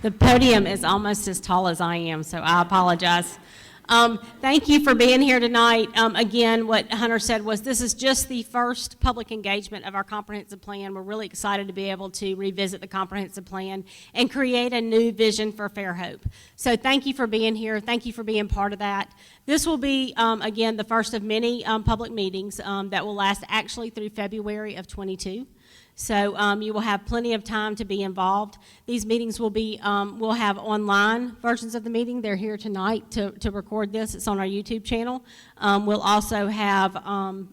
The podium is almost as tall as I am, so I apologize. Thank you for being here tonight. Again, what Hunter said was this is just the first public engagement of our comprehensive plan. We're really excited to be able to revisit the comprehensive plan and create a new vision for Fairhope. So thank you for being here. Thank you for being part of that. This will be, again, the first of many public meetings that will last actually through February of 22. So you will have plenty of time to be involved. These meetings will be, we'll have online versions of the meeting. They're here tonight to record this. It's on our YouTube channel. We'll also have a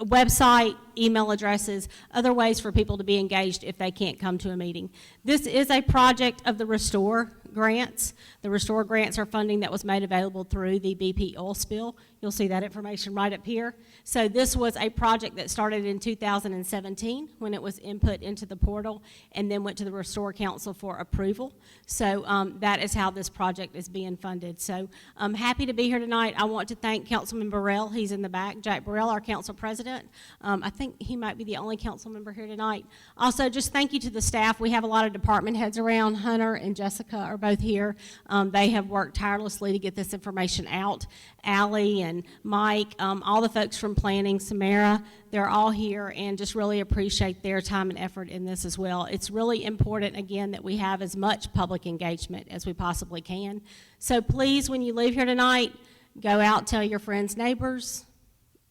website, email addresses, other ways for people to be engaged if they can't come to a meeting. This is a project of the Restore grants. The Restore grants are funding that was made available through the BP oil spill. You'll see that information right up here. So this was a project that started in 2017 when it was input into the portal and then went to the Restore Council for approval. So that is how this project is being funded. So I'm happy to be here tonight. I want to thank Councilman Burrell. He's in the back. Jack Burrell, our council president. I think he might be the only council member here tonight. Also, just thank you to the staff. We have a lot of department heads around. Hunter and Jessica are both here. They have worked tirelessly to get this information out. Allie and Mike, all the folks from planning, Samara, they're all here, and just really appreciate their time and effort in this as well. It's really important, again, that we have as much public engagement as we possibly can. So please, when you leave here tonight, go out, tell your friends, neighbors,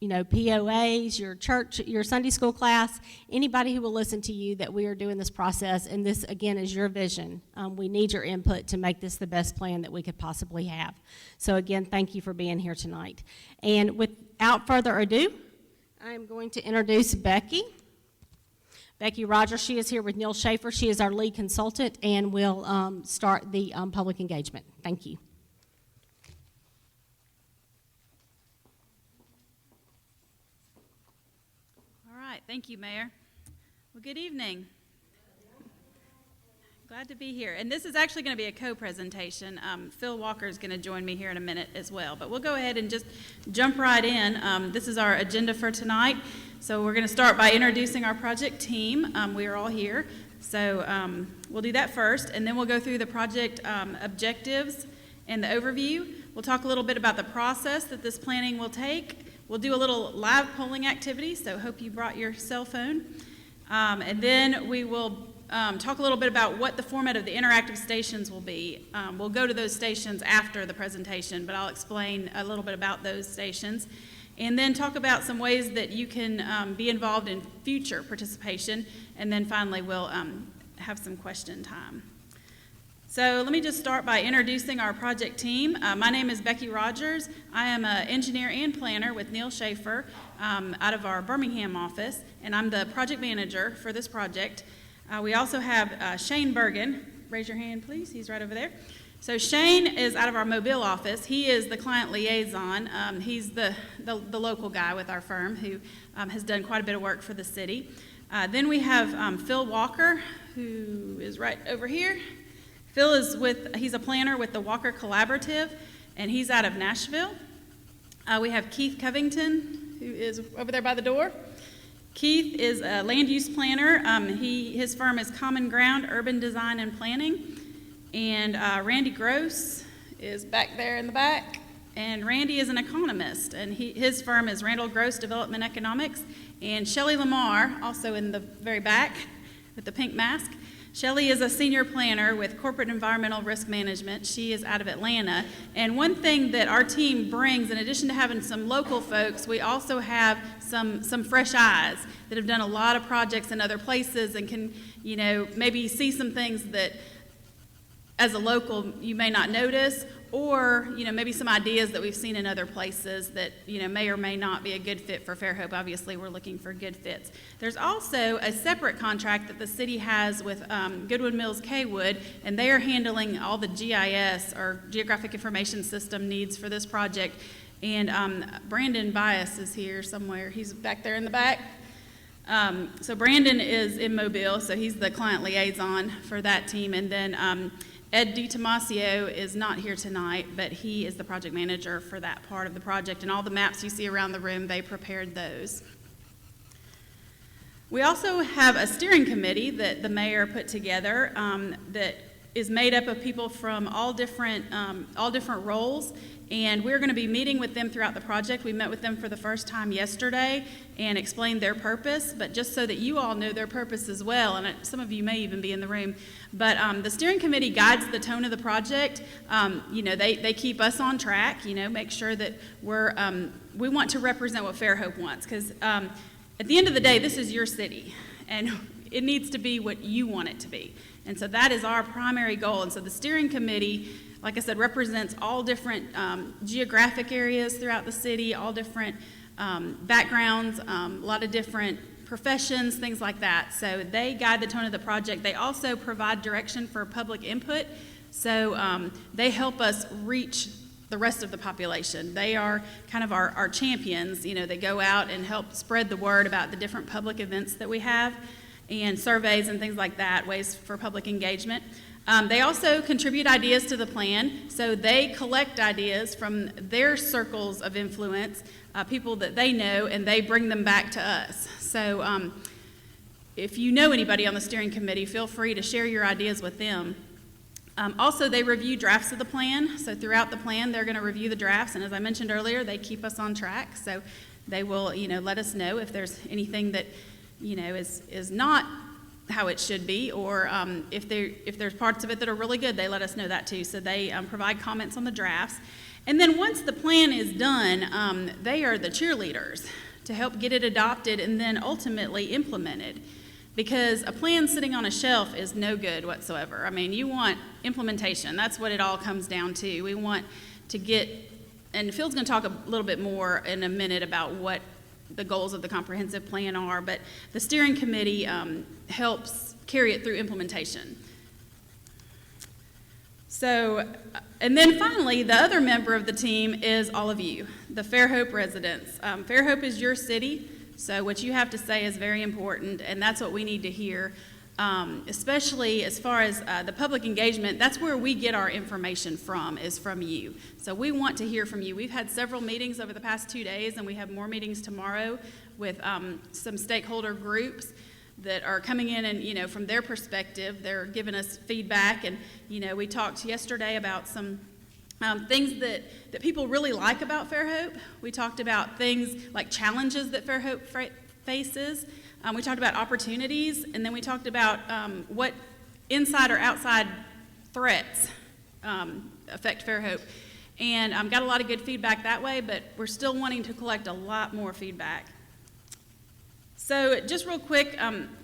you know, POAs, your church, your Sunday school class, anybody who will listen to you that we are doing this process, and this, again, is your vision. We need your input to make this the best plan that we could possibly have. So, again, thank you for being here tonight. And without further ado, I am going to introduce Becky. Becky Rogers, she is here with Neil Schaefer. She is our lead consultant, and will start the public engagement. Thank you. Thank you, Mayor. Well, good evening. Glad to be here. And this is actually going to be a co-presentation. Phil Walker is going to join me here in a minute as well. But we'll go ahead and just jump right in. This is our agenda for tonight. So we're going to start by introducing our project team. We are all here. So we'll do that first, and then we'll go through the project objectives and the overview. We'll talk a little bit about the process that this planning will take. We'll do a little live polling activity, so hope you brought your cell phone. And then we will talk a little bit about what the format of the interactive stations will be. We'll go to those stations after the presentation, but I'll explain a little bit about those stations. And then talk about some ways that you can be involved in future participation. And then finally, we'll have some question time. So let me just start by introducing our project team. My name is Becky Rogers. I am an engineer and planner with Neil Schaefer out of our Birmingham office, and I'm the project manager for this project. We also have Shane Bergen. Raise your hand, please. He's right over there. So Shane is out of our Mobile office. He is the client liaison. He's the local guy with our firm who has done quite a bit of work for the city. Then we have Phil Walker, who is right over here. Phil he's a planner with the Walker Collaborative, and he's out of Nashville. We have Keith Covington, who is over there by the door. Keith is a land use planner. His firm is Common Ground Urban Design and Planning. And Randy Gross is back there in the back. And Randy is an economist, and his firm is Randall Gross Development Economics. And Shelley Lamar, also in the very back with the pink mask. Shelley is a senior planner with Corporate Environmental Risk Management. She is out of Atlanta. And one thing that our team brings, in addition to having some local folks, we also have some fresh eyes that have done a lot of projects in other places and can, you know, maybe see some things that as a local you may not notice, or, you know, maybe some ideas that we've seen in other places that, you know, may or may not be a good fit for Fairhope. Obviously, we're looking for good fits. There's also a separate contract that the city has with Goodwood Mills Kaywood, and they are handling all the GIS, or Geographic Information System, needs for this project. And Brandon Bias is here somewhere. He's back there in the back. So Brandon is in Mobile, so he's the client liaison for that team. And then Ed DiTomasio is not here tonight, but he is the project manager for that part of the project, and all the maps you see around the room, they prepared those. We also have a steering committee that the mayor put together that is made up of people from all different roles, and we're going to be meeting with them throughout the project. We met with them for the first time yesterday and explained their purpose, but just so that you all know their purpose as well, and some of you may even be in the room, but the steering committee guides the tone of the project. They keep us on track, make sure that we want to represent what Fairhope wants, because at the end of the day, this is your city, and it needs to be what you want it to be. And so that is our primary goal. And so the steering committee, like I said, represents all different geographic areas throughout the city, all different backgrounds, a lot of different professions, things like that. So they guide the tone of the project. They also provide direction for public input. So they help us reach the rest of the population. They are kind of our champions. They go out and help spread the word about the different public events that we have, and surveys and things like that, ways for public engagement. They also contribute ideas to the plan, so they collect ideas from their circles of influence, people that they know, and they bring them back to us. So if you know anybody on the steering committee, feel free to share your ideas with them. Also, they review drafts of the plan, so throughout the plan, they're going to review the drafts, and as I mentioned earlier, they keep us on track, so they will, let us know if there's anything that is not how it should be, or if there's parts of it that are really good, they let us know that too. So they provide comments on the drafts. And then once the plan is done, they are the cheerleaders to help get it adopted and then ultimately implemented. Because a plan sitting on a shelf is no good whatsoever. I mean, you want implementation. That's what it all comes down to. We want to get, and Phil's going to talk a little bit more in a minute about what the goals of the comprehensive plan are, but the steering committee helps carry it through implementation. So, and then finally, the other member of the team is all of you, the Fairhope residents. Fairhope is your city, so what you have to say is very important, and that's what we need to hear, especially as far as the public engagement. That's where we get our information from, is from you. So we want to hear from you. We've had several meetings over the past 2 days, and we have more meetings tomorrow with some stakeholder groups that are coming in and, from their perspective, they're giving us feedback. And, we talked yesterday about some things that people really like about Fairhope. We talked about things like challenges that Fairhope faces. We talked about opportunities, and then we talked about what inside or outside threats affect Fairhope. And got a lot of good feedback that way, but we're still wanting to collect a lot more feedback. So just real quick,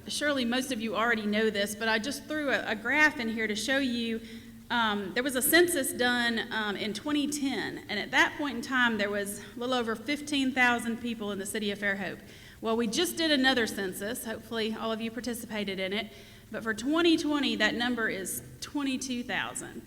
surely most of you already know this, but I just threw a graph in here to show you. There was a census done in 2010, and at that point in time, there was a little over 15,000 people in the city of Fairhope. Well, we just did another census. Hopefully, all of you participated in it. But for 2020, that number is 22,000.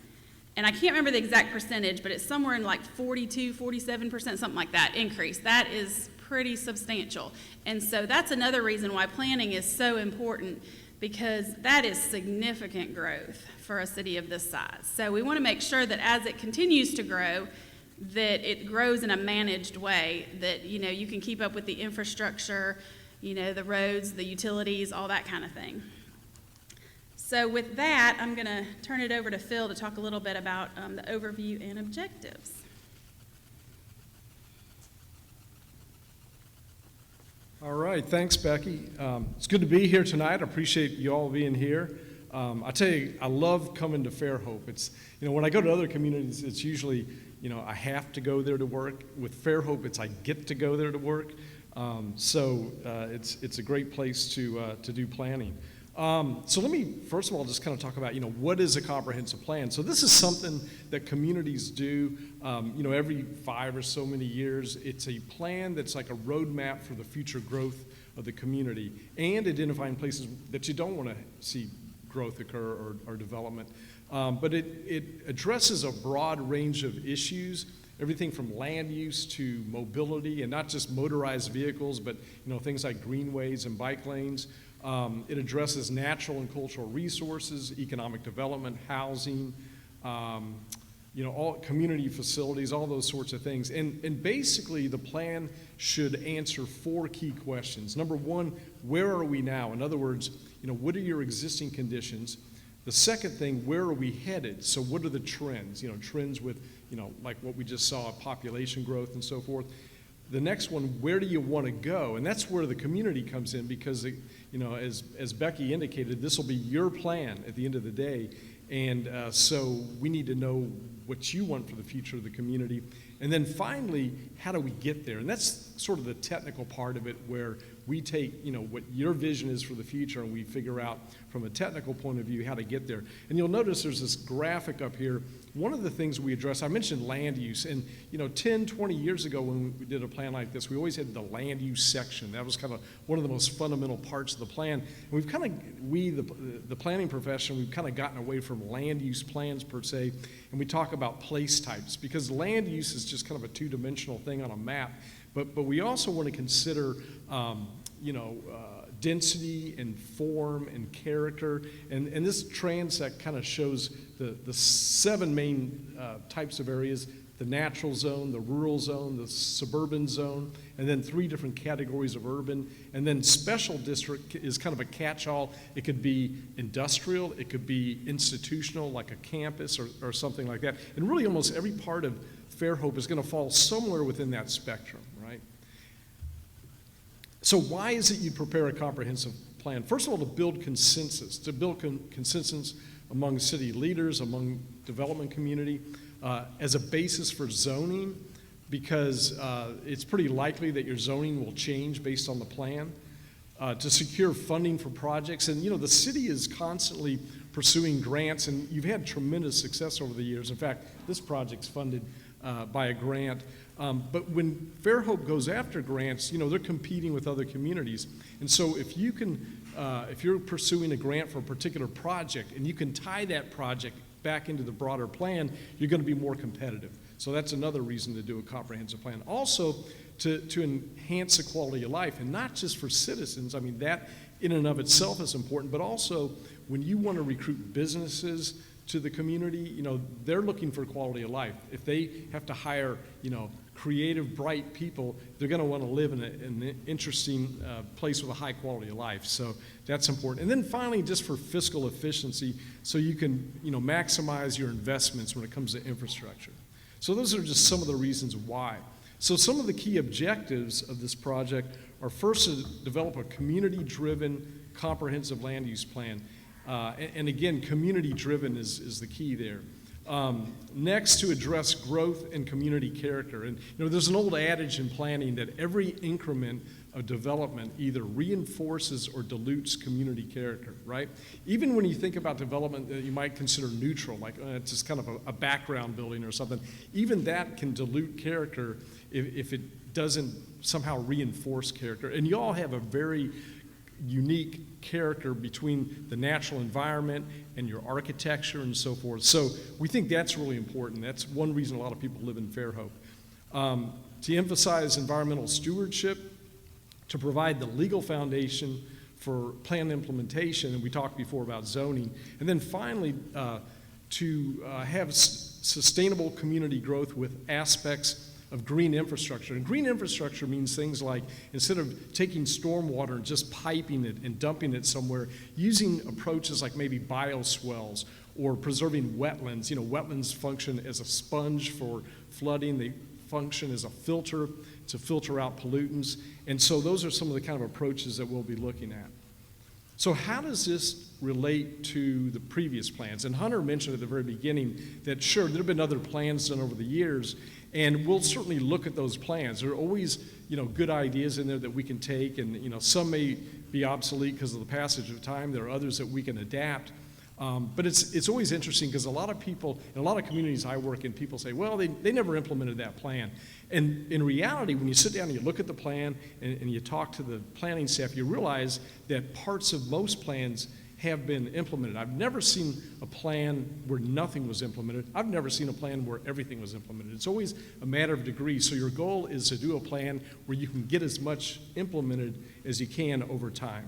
And I can't remember the exact percentage, but it's somewhere in like 42, 47%, something like that increase. That is pretty substantial. And so that's another reason why planning is so important, because that is significant growth for a city of this size. So we want to make sure that as it continues to grow, that it grows in a managed way, that you can keep up with the infrastructure, the roads, the utilities, all that kind of thing. So with that, I'm going to turn it over to Phil to talk a little bit about the overview and objectives. All right, thanks, Becky. It's good to be here tonight. I appreciate you all being here. I tell you, I love coming to Fairhope. It's, when I go to other communities, it's usually, I have to go there to work. With Fairhope, it's I get to go there to work. So it's a great place to do planning. So let me, first of all, just kind of talk about, what is a comprehensive plan? So this is something that communities do, every 5 or so many years. It's a plan that's like a roadmap for the future growth of the community and identifying places that you don't want to see growth occur or development. But it addresses a broad range of issues, everything from land use to mobility, and not just motorized vehicles, but things like greenways and bike lanes. It addresses natural and cultural resources, economic development, housing, all community facilities, all those sorts of things. And basically, the plan should answer 4 key questions. Number 1, where are we now? In other words, what are your existing conditions? The second thing, where are we headed? So what are the trends? Trends with, like what we just saw, population growth and so forth. The next one, where do you want to go? And that's where the community comes in, because, as Becky indicated, this will be your plan at the end of the day. And so we need to know what you want for the future of the community. And then finally, how do we get there? And that's sort of the technical part of it, where we take, what your vision is for the future, and we figure out from a technical point of view how to get there. And you'll notice there's this graphic up here. One of the things we address, I mentioned land use, and 10, 20 years ago when we did a plan like this, we always had the land use section. That was kind of one of the most fundamental parts of the plan. And we've kind of, the planning profession, we've kind of gotten away from land use plans per se, and we talk about place types, because land use is just kind of a two-dimensional thing on a map. But we also want to consider, density and form and character. And this transect kind of shows the 7 main types of areas: the natural zone, the rural zone, the suburban zone, and then 3 different categories of urban. And then special district is kind of a catch-all. It could be industrial, it could be institutional, like a campus or something like that. And really almost every part of Fairhope is going to fall somewhere within that spectrum, right? So why is it you prepare a comprehensive plan? First of all, to build consensus, consensus among city leaders, among development community, as a basis for zoning, because it's pretty likely that your zoning will change based on the plan. To secure funding for projects, and the city is constantly pursuing grants, and you've had tremendous success over the years. In fact, this project's funded by a grant. But when Fairhope goes after grants, they're competing with other communities. And so if you're pursuing a grant for a particular project and you can tie that project back into the broader plan, you're going to be more competitive. So that's another reason to do a comprehensive plan. Also, to enhance the quality of life, and not just for citizens. I mean, that in and of itself is important, but also when you want to recruit businesses to the community, they're looking for quality of life. If they have to hire, creative, bright people, they're going to want to live in an interesting place with a high quality of life. So that's important. And then finally, just for fiscal efficiency, so you can, maximize your investments when it comes to infrastructure. So those are just some of the reasons why. So some of the key objectives of this project are, first, to develop a community-driven comprehensive land use plan. And again, community-driven is the key there. Next, to address growth and community character. And there's an old adage in planning that every increment of development either reinforces or dilutes community character, right? Even when you think about development that you might consider neutral, like it's just kind of a background building or something, even that can dilute character if it doesn't somehow reinforce character. And you all have a very unique character between the natural environment and your architecture and so forth. So we think that's really important. That's one reason a lot of people live in Fairhope. To emphasize environmental stewardship, to provide the legal foundation for plan implementation, and we talked before about zoning, and then finally to have sustainable community growth with aspects of green infrastructure. And green infrastructure means things like, instead of taking stormwater and just piping it and dumping it somewhere, using approaches like maybe bioswales or preserving wetlands. Wetlands function as a sponge for flooding. They function as a filter to filter out pollutants. And so those are some of the kind of approaches that we'll be looking at. So how does this relate to the previous plans? And Hunter mentioned at the very beginning that, sure, there have been other plans done over the years, and we'll certainly look at those plans. There are always, good ideas in there that we can take, and, some may be obsolete because of the passage of time. There are others that we can adapt. But it's always interesting because a lot of people, in a lot of communities I work in, people say, well, they never implemented that plan. And in reality, when you sit down and you look at the plan and you talk to the planning staff, you realize that parts of most plans have been implemented. I've never seen a plan where nothing was implemented. I've never seen a plan where everything was implemented. It's always a matter of degree. So your goal is to do a plan where you can get as much implemented as you can over time.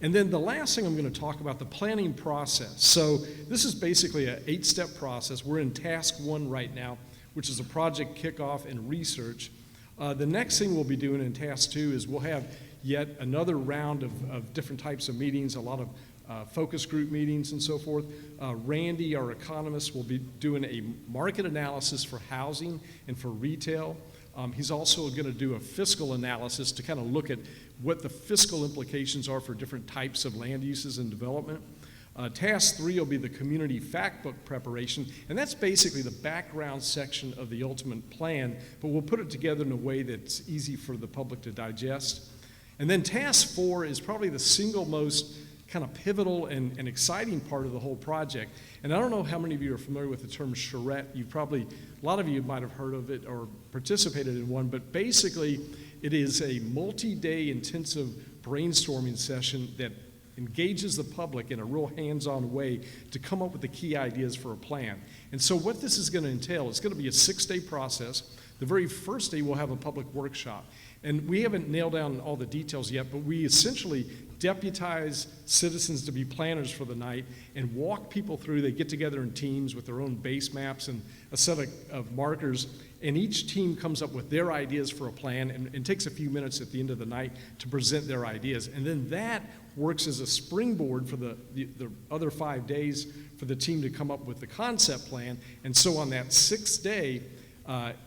And then the last thing I'm going to talk about, the planning process. So this is basically an 8-step process. We're in task 1 right now, which is a project kickoff and research. The next thing we'll be doing in task 2 is we'll have yet another round of different types of meetings, a lot of focus group meetings and so forth. Randy, our economist, will be doing a market analysis for housing and for retail. He's also going to do a fiscal analysis to kind of look at what the fiscal implications are for different types of land uses and development. Task 3 will be the community fact book preparation, and that's basically the background section of the ultimate plan, but we'll put it together in a way that's easy for the public to digest. And then Task 4 is probably the single most kind of pivotal and exciting part of the whole project. And I don't know how many of you are familiar with the term charrette. A lot of you might have heard of it or participated in one, but basically it is a multi-day intensive brainstorming session that engages the public in a real hands-on way to come up with the key ideas for a plan. And so what this is going to entail, it's going to be a 6-day process. The very first day we'll have a public workshop. And we haven't nailed down all the details yet, but we essentially deputize citizens to be planners for the night and walk people through. They get together in teams with their own base maps and a set of markers, and each team comes up with their ideas for a plan and takes a few minutes at the end of the night to present their ideas. And then that works as a springboard for the other 5 days for the team to come up with the concept plan. And so on that 6th day,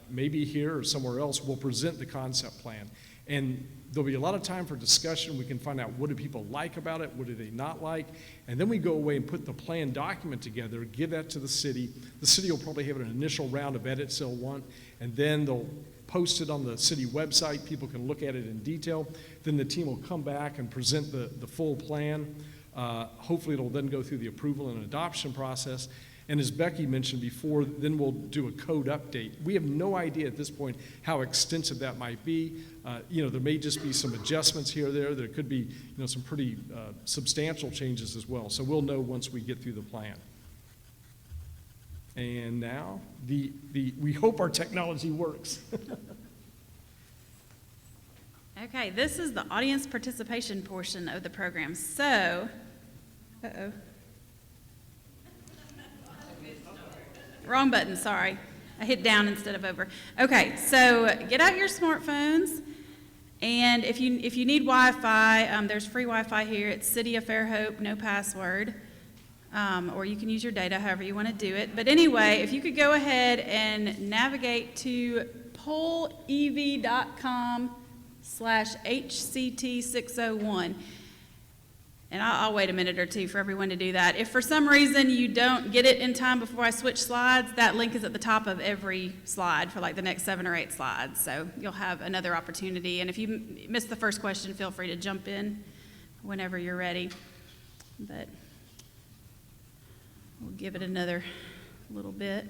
maybe here or somewhere else, we'll present the concept plan. And there'll be a lot of time for discussion. We can find out what do people like about it, what do they not like, and then we go away and put the plan document together, give that to the city. The city will probably have an initial round of edits they'll want, and then they'll post it on the city website. People can look at it in detail. Then the team will come back and present the full plan. Hopefully it'll then go through the approval and adoption process. And as Becky mentioned before, then we'll do a code update. We have no idea at this point how extensive that might be. There may just be some adjustments here or there. There could be, some pretty substantial changes as well. So we'll know once we get through the plan. And now, we hope our technology works. Okay, this is the audience participation portion of the program. So, wrong button, sorry. I hit down instead of over. Okay, so get out your smartphones, and if you need Wi-Fi, there's free Wi-Fi here. It's City of Fairhope, no password, or you can use your data however you want to do it. But anyway, if you could go ahead and navigate to pollev.com/HCT601. And I'll wait a minute or two for everyone to do that. If for some reason you don't get it in time before I switch slides, that link is at the top of every slide for like the next 7 or 8 slides. So you'll have another opportunity. And if you missed the first question, feel free to jump in whenever you're ready. But we'll give it another little bit.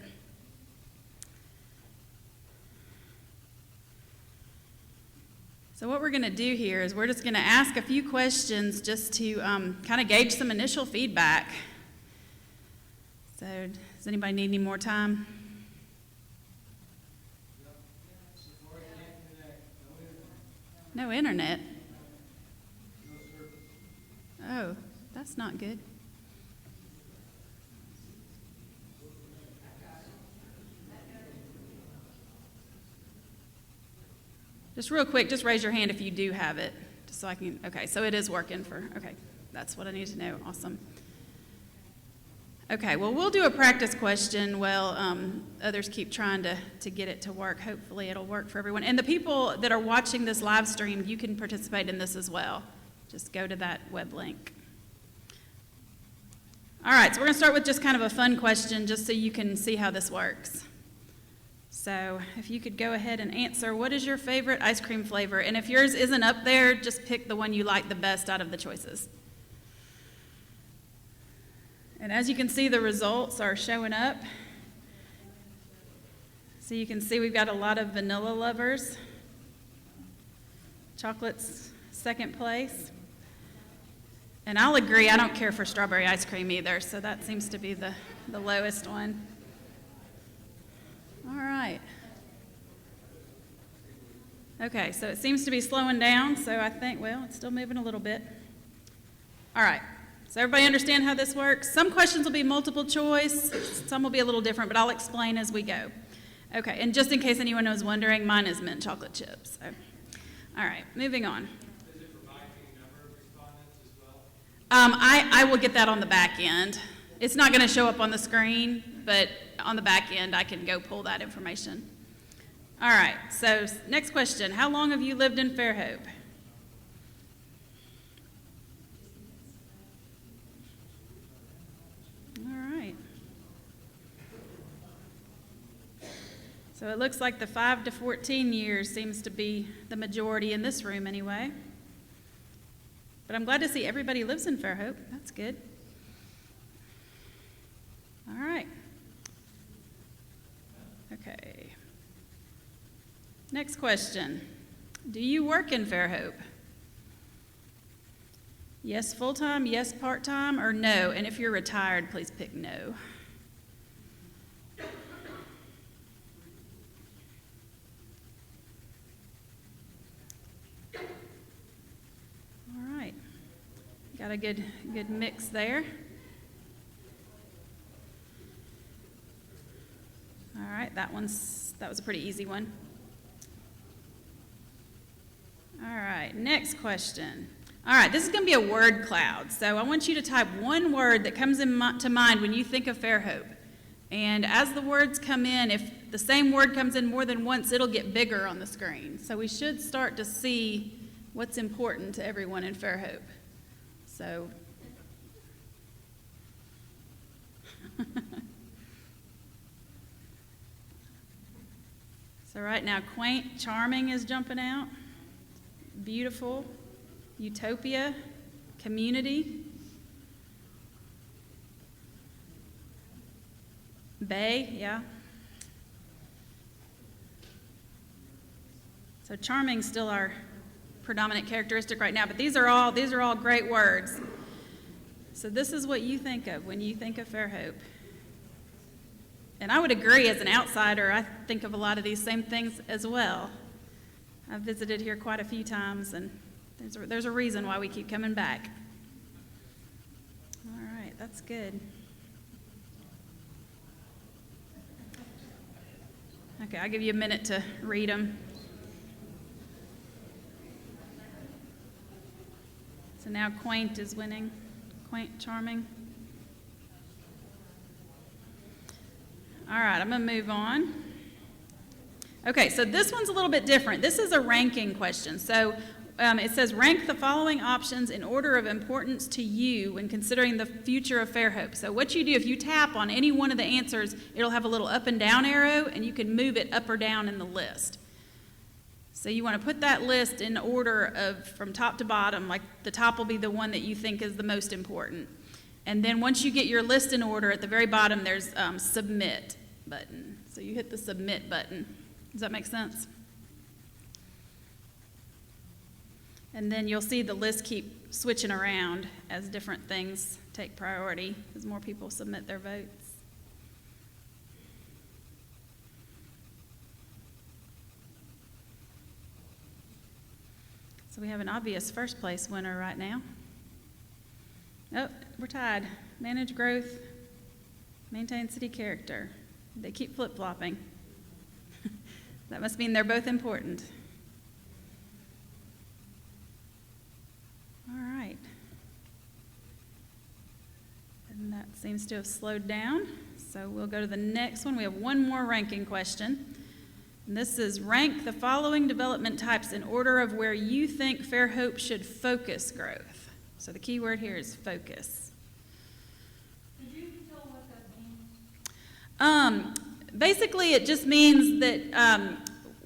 So what we're going to do here is we're just going to ask a few questions just to kind of gauge some initial feedback. So does anybody need any more time? No internet? Oh, that's not good. Just real quick, just raise your hand if you do have it, just so I can, okay, so it is working okay, that's what I need to know, awesome. Okay, well, we'll do a practice question while others keep trying to get it to work. Hopefully it'll work for everyone. And the people that are watching this live stream, you can participate in this as well. Just go to that web link. All right, so we're gonna start with just kind of a fun question just so you can see how this works. So if you could go ahead and answer, what is your favorite ice cream flavor? And if yours isn't up there, just pick the one you like the best out of the choices. And as you can see, the results are showing up. So you can see we've got a lot of vanilla lovers. Chocolate's second place. And I'll agree, I don't care for strawberry ice cream either, so that seems to be the lowest one. All right. Okay, so it seems to be slowing down, so I think, well, it's still moving a little bit. All right, so everybody understand how this works? Some questions will be multiple choice, some will be a little different, but I'll explain as we go. Okay, and just in case anyone was wondering, mine is mint chocolate chips. So. All right, moving on. Is it for I will get that on the back end. It's not going to show up on the screen, but on the back end, I can go pull that information. All right, so next question. How long have you lived in Fairhope? All right. So it looks like the 5 to 14 years seems to be the majority in this room anyway. But I'm glad to see everybody lives in Fairhope. That's good. All right. Okay. Next question. Do you work in Fairhope? Yes, full-time, yes, part-time, or no? And if you're retired, please pick no. All right. Got a good mix there. All right, that was a pretty easy one. All right, next question. All right, this is going to be a word cloud. So I want you to type one word that comes to mind when you think of Fairhope. And as the words come in, if the same word comes in more than once, it'll get bigger on the screen. So we should start to see what's important to everyone in Fairhope. So So right now, quaint, charming is jumping out. Beautiful, utopia, community, bay, yeah. So charming's still our predominant characteristic right now, but these are all great words. So this is what you think of when you think of Fairhope. And I would agree, as an outsider, I think of a lot of these same things as well. I've visited here quite a few times, and there's a reason why we keep coming back. All right, that's good. Okay, I'll give you a minute to read them. So now quaint is winning. Quaint, charming. All right, I'm going to move on. Okay, so this one's a little bit different. This is a ranking question. So it says, rank the following options in order of importance to you when considering the future of Fairhope. So what you do, if you tap on any one of the answers, it'll have a little up and down arrow, and you can move it up or down in the list. So you want to put that list in order of from top to bottom, like the top will be the one that you think is the most important. And then once you get your list in order, at the very bottom there's submit button. So you hit the submit button. Does that make sense? And then you'll see the list keep switching around as different things take priority as more people submit their votes. So we have an obvious first place winner right now. Oh, we're tied. Manage growth, maintain city character. They keep flip-flopping. That must mean they're both important. All right. And that seems to have slowed down. So we'll go to the next one. We have one more ranking question. And this is rank the following development types in order of where you think Fairhope should focus growth. So the key word here is focus. Could you tell what that means? Basically, it just means that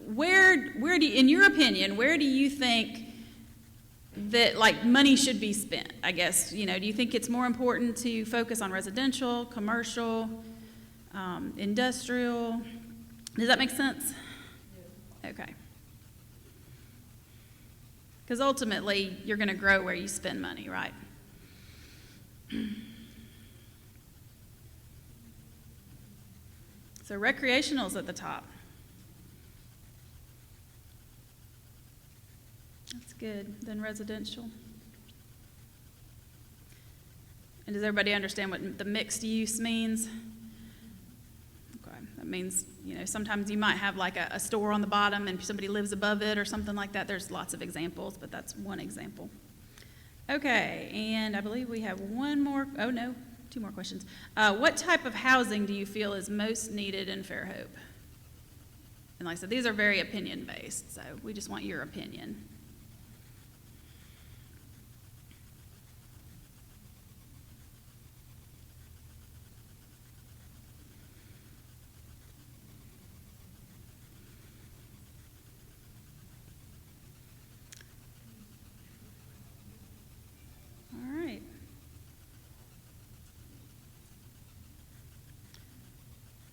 where do you, in your opinion, where do you think that like money should be spent? I guess, do you think it's more important to focus on residential, commercial, industrial? Does that make sense? Yeah. Okay. Because ultimately, you're going to grow where you spend money, right? So recreational's at the top. That's good. Then residential. And does everybody understand what the mixed use means? Okay. That means, sometimes you might have like a store on the bottom and somebody lives above it or something like that. There's lots of examples, but that's one example. Okay, and I believe we have one more, oh no, two more questions. What type of housing do you feel is most needed in Fairhope? And like I said, these are very opinion-based, so we just want your opinion. All right.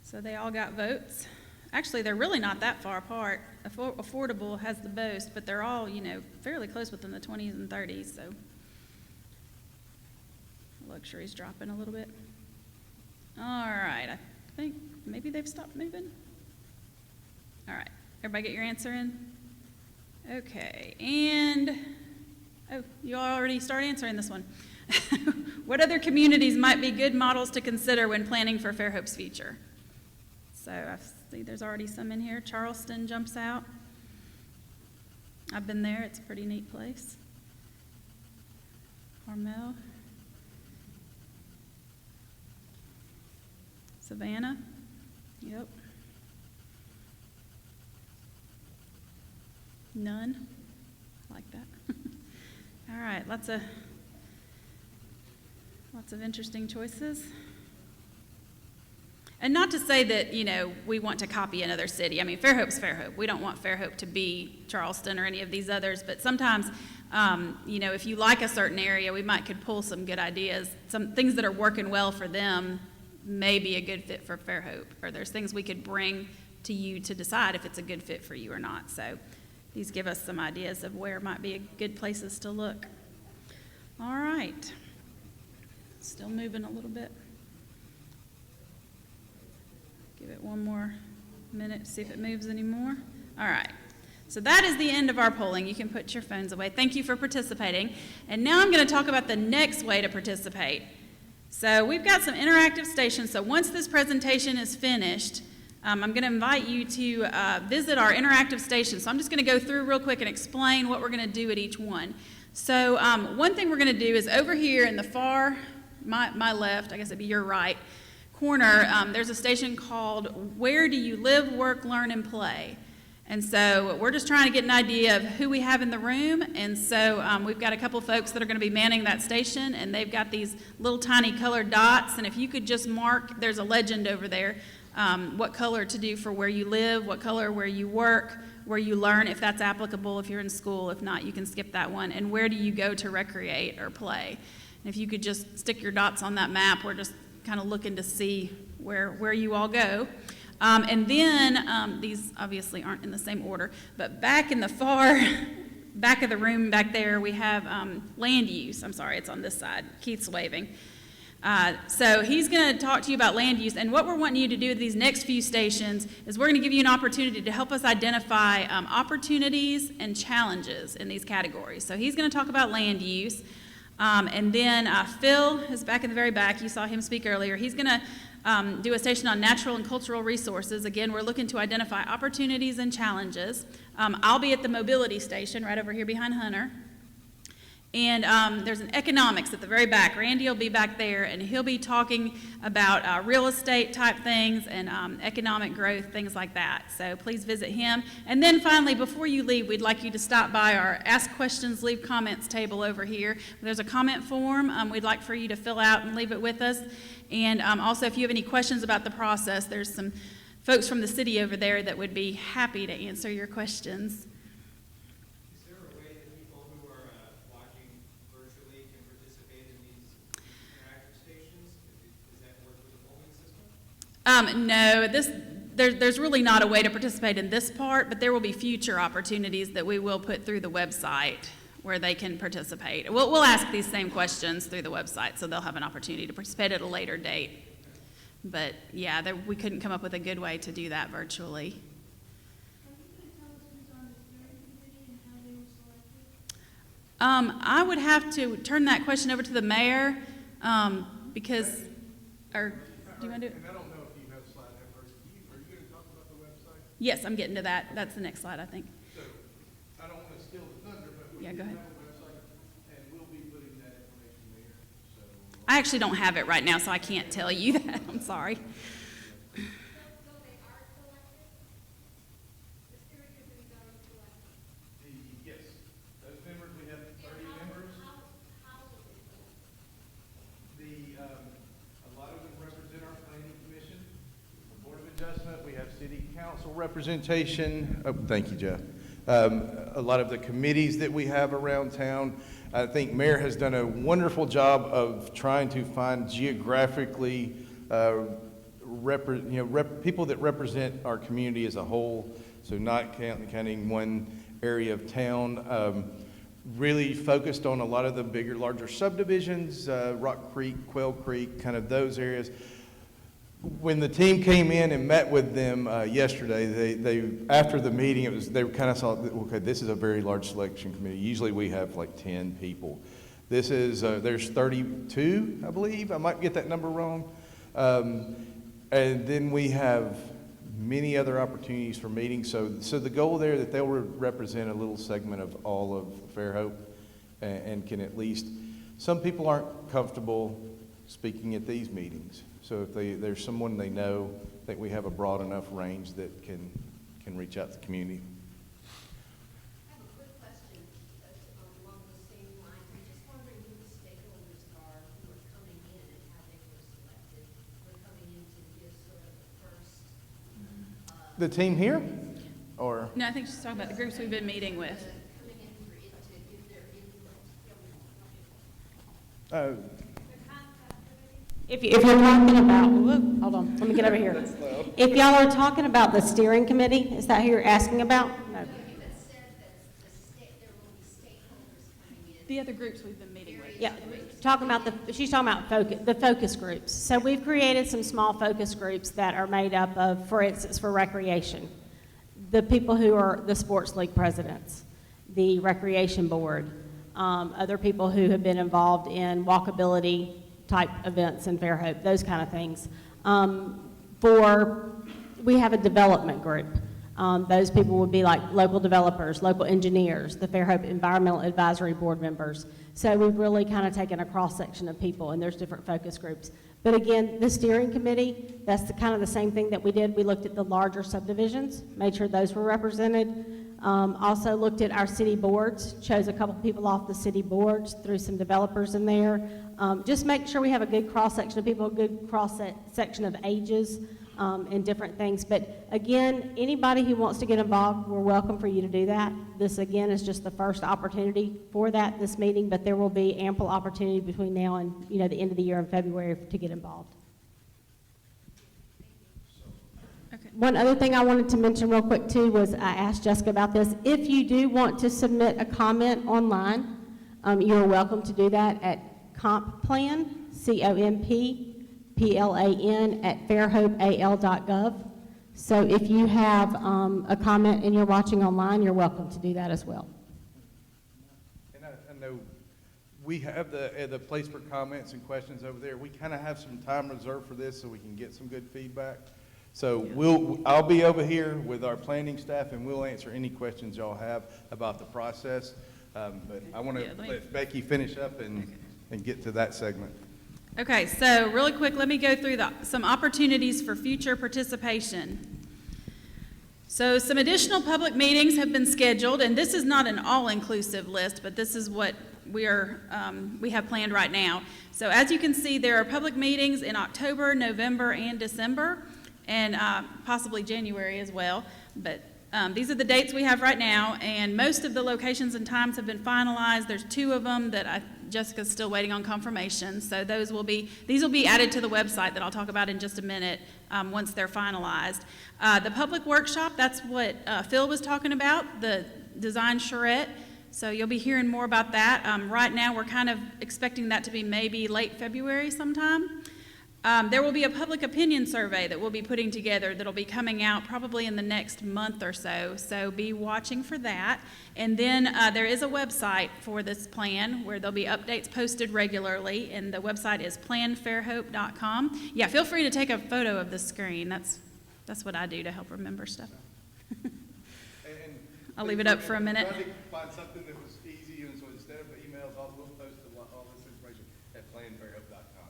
So they all got votes. Actually, they're really not that far apart. Affordable has the most, but they're all, fairly close within the 20s and 30s, so luxury's dropping a little bit. All right, I think maybe they've stopped moving. All right, everybody get your answer in? Okay, and, oh, you already started answering this one. What other communities might be good models to consider when planning for Fairhope's future? So I see there's already some in here. Charleston jumps out. I've been there. It's a pretty neat place. Carmel. Savannah. Yep. None. I like that. All right, lots of interesting choices. And not to say that, we want to copy another city. I mean, Fairhope's Fairhope. We don't want Fairhope to be Charleston or any of these others, but sometimes, if you like a certain area, we could pull some good ideas. Some things that are working well for them may be a good fit for Fairhope, or there's things we could bring to you to decide if it's a good fit for you or not. So these give us some ideas of where might be good places to look. All right. Still moving a little bit. Give it one more minute to see if it moves anymore. All right. So that is the end of our polling. You can put your phones away. Thank you for participating. And now I'm going to talk about the next way to participate. So we've got some interactive stations. So once this presentation is finished, I'm going to invite you to visit our interactive stations. So I'm just going to go through real quick and explain what we're going to do at each one. So one thing we're going to do is over here in the far, my left, I guess it'd be your right, corner, there's a station called Where Do You Live, Work, Learn, and Play? And so we're just trying to get an idea of who we have in the room. And so we've got a couple folks that are going to be manning that station, and they've got these little tiny colored dots. And if you could just mark, there's a legend over there, what color to do for where you live, what color where you work, where you learn, if that's applicable, if you're in school. If not, you can skip that one. And where do you go to recreate or play? And if you could just stick your dots on that map, we're just kind of looking to see where you all go. And then, these obviously aren't in the same order, but back in the far back of the room back there, we have land use. I'm sorry, it's on this side. Keith's waving. So he's going to talk to you about land use, and what we're wanting you to do with these next few stations is we're going to give you an opportunity to help us identify opportunities and challenges in these categories. So he's going to talk about land use. And then Phil is back in the very back. You saw him speak earlier. He's going to do a station on natural and cultural resources. Again, we're looking to identify opportunities and challenges. I'll be at the mobility station right over here behind Hunter. And there's an economics at the very back. Randy will be back there, and he'll be talking about real estate type things and economic growth, things like that. So please visit him. And then finally, before you leave, we'd like you to stop by our Ask Questions, Leave Comments table over here. There's a comment form we'd like for you to fill out and leave it with us. And also, if you have any questions about the process, there's some folks from the city over there that would be happy to answer your questions. No, there's really not a way to participate in this part, but there will be future opportunities that we will put through the website where they can participate. We'll ask these same questions through the website, so they'll have an opportunity to participate at a later date. But yeah, we couldn't come up with a good way to do that virtually. I would have to turn that question over to the mayor because, or do you want to do it? Yes, I'm getting to that. That's the next slide, I think. So I don't want to steal the thunder, but we Yeah, do go have ahead. a website, and we'll be putting I actually don't have it right now, so I can't tell you that. I'm sorry. Yes, those members, we have 30 members. A lot of them represent our planning commission, the board of adjustment, we have city council representation. Oh, thank you, Jeff. A lot of the committees that we have around town. I think Mayor has done a wonderful job of trying to find geographically, people that represent our community as a whole. So not counting one area of town. Really focused on a lot of the bigger, larger subdivisions, Rock Creek, Quail Creek, kind of those areas. When the team came in and met with them yesterday, they after the meeting, they kind of saw, okay, this is a very large selection committee. Usually we have like 10 people. This is, there's 32, I believe. I might get that number wrong. And then we have many other opportunities for meetings. So the goal there that they'll represent a little segment of all of Fairhope and can at least, some people aren't comfortable speaking at these meetings. So if there's someone they know, I think we have a broad enough range that can reach out to the community. I have a quick question that's along the same line. I'm just wondering who the stakeholders are who are coming in and how they were selected. We're coming in to give sort of the first. The team here, or? No, I think she's talking about the groups we've been meeting with. Coming in for it to give their input. If you're talking about, whoop, hold on, let me get over here. If y'all are talking about the steering committee, is that who you're asking about? No. You had said that there will be stakeholders coming in. The other groups we've been meeting with. Yeah, talking about she's talking about the focus groups. So we've created some small focus groups that are made up of, for instance, for recreation, the people who are the sports league presidents, the recreation board, other people who have been involved in walkability type events in Fairhope, those kind of things. We have a development group. Those people would be like local developers, local engineers, the Fairhope Environmental Advisory Board members. So we've really kind of taken a cross-section of people, and there's different focus groups. But again, the steering committee, that's kind of the same thing that we did. We looked at the larger subdivisions, made sure those were represented. Also looked at our city boards, chose a couple people off the city boards, threw some developers in there. Just make sure we have a good cross-section of people, a good cross-section of ages, and different things. But again, anybody who wants to get involved, we're welcome for you to do that. This, again, is just the first opportunity for that, this meeting, but there will be ample opportunity between now and, the end of the year in February to get involved. Okay. One other thing I wanted to mention real quick too was I asked Jessica about this. If you do want to submit a comment online, you're welcome to do that at complan, COMPPLAN at fairhopeal.gov. So if you have a comment and you're watching online, you're welcome to do that as well. And I know we have the place for comments and questions over there. We kind of have some time reserved for this so we can get some good feedback. So I'll be over here with our planning staff and we'll answer any questions y'all have about the process. But I want to let Becky finish up and get to that segment. Okay, so really quick, let me go through some opportunities for future participation. So some additional public meetings have been scheduled, and this is not an all-inclusive list, but this is what we have planned right now. So as you can see, there are public meetings in October, November, and December, and possibly January as well. But these are the dates we have right now, and most of the locations and times have been finalized. There's 2 of them that Jessica's still waiting on confirmation. So these will be added to the website that I'll talk about in just a minute once they're finalized. The public workshop, that's what Phil was talking about, the design charrette. So you'll be hearing more about that. Right now, we're kind of expecting that to be maybe late February sometime. There will be a public opinion survey that we'll be putting together that'll be coming out probably in the next month or so, so be watching for that. And then there is a website for this plan where there'll be updates posted regularly, and the website is planfairhope.com. Yeah, feel free to take a photo of the screen. That's what I do to help remember stuff. I'll leave it up for a minute. I tried to find something that was easy, and so instead of emails, we'll post all this information at planfairhope.com.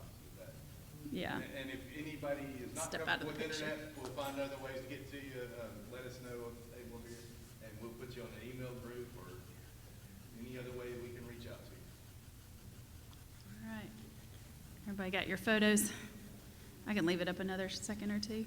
Yeah. And if anybody is not Step out of comfortable the with picture. internet, we'll find other ways to get to you. Let us know if they will here, and we'll put you on an email group or any other way we can reach out to you. All right. Everybody got your photos? I can leave it up another second or two.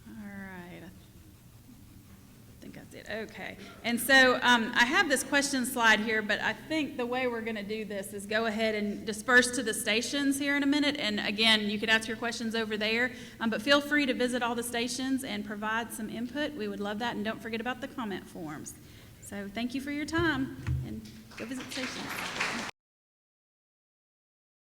All right. I think that's it. Okay. And so I have this question slide here, but I think the way we're going to do this is go ahead and disperse to the stations here in a minute. And again, you could ask your questions over there, but feel free to visit all the stations and provide some input. We would love that. And don't forget about the comment forms. So thank you for your time, and go visit stations.